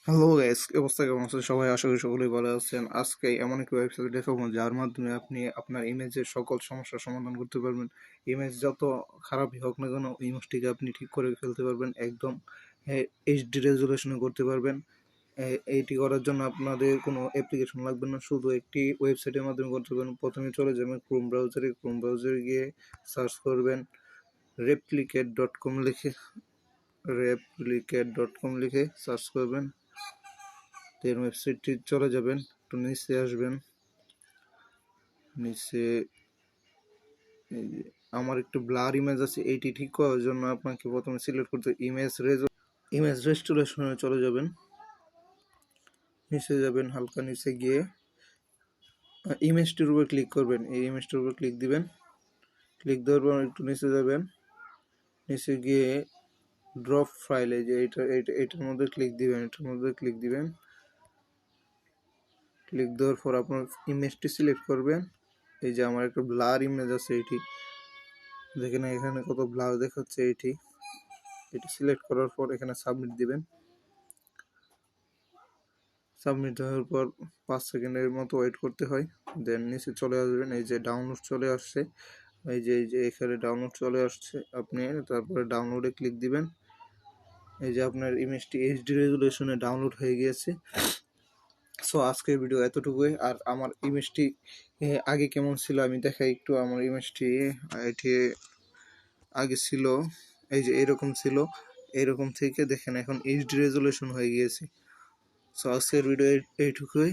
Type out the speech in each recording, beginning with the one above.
Hello guys, কি অবস্থা? কেমন আছেন সবাই? আশা করি সকলেই ভালো আছেন। আজকে এমন একটি ওয়েবসাইট দেখাবো যার মাধ্যমে আপনি আপনার ইমেজের সকল সমস্যার সমাধান করতে পারবেন। ইমেজ যত খারাপই হোক না কেন, ইমেজটিকে আপনি ঠিক করে ফেলতে পারবেন, একদম এইচডি রেজুলেশনে করতে পারবেন। এইটি করার জন্য আপনাদের কোনো অ্যাপ্লিকেশন লাগবে না, শুধু একটি ওয়েবসাইটের মাধ্যমে করতে পারবেন। প্রথমে চলে যাবেন ক্রোম ব্রাউজারে গিয়ে সার্চ করবেন রেপ্লিকেট.কম লিখে সার্চ করবেন। এর ওয়েবসাইটটি চলে যাবেন, একটু নিচে আসবেন। নিচে এই যে আমার একটু ব্লার ইমেজ আছে, এইটি ঠিক করার জন্য আপনাকে প্রথমে সিলেক্ট করতে ইমেজ রেস্টোরেশনে চলে যাবেন। নিচে যাবেন, হালকা নিচে গিয়ে ইমেজটির উপর ক্লিক করবেন। এই ইমেজটির উপর ক্লিক দিবেন। ক্লিক দেওয়ার পর একটু নিচে যাবেন। নিচে গিয়ে ড্রপ ফাইলে যে এটার মধ্যে ক্লিক দিবেন। ক্লিক দেওয়ার পর আপনার ইমেজটি সিলেক্ট করবেন। এই যে আমার একটা ব্লার ইমেজ আছে, এটি দেখেন এখানে কত ব্লার দেখাচ্ছে। এটি সিলেক্ট করার পর এখানে সাবমিট দিবেন। সাবমিট দেওয়ার পর 5 সেকেন্ডের মতো ওয়েট করতে হয়। দেন নিচে চলে আসবেন, এই যে ডাউনলোড চলে আসছে। এই যে এখানে ডাউনলোড চলে আসছে, আপনি তারপরে ডাউনলোডে ক্লিক দিবেন। এই যে আপনার ইমেজটি এইচডি রেজুলেশনে ডাউনলোড হয়ে গিয়েছে। সো আজকের ভিডিও এতটুকুই। আর আমার ইমেজটি আগে কেমন ছিল আমি দেখাই একটু। আমার ইমেজটি এটি আগে ছিল এই যে এরকম ছিল, এরকম থেকে দেখেন এখন এইচডি রেজুলেশন হয়ে গিয়েছে। সো আজকের ভিডিও এইটুকুই।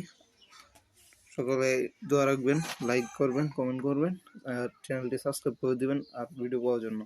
সকলে দোয়া রাখবেন, লাইক করবেন, কমেন্ট করবেন আর চ্যানেলটি সাবস্ক্রাইব করে দিবেন আর ভিডিও পাওয়ার জন্য।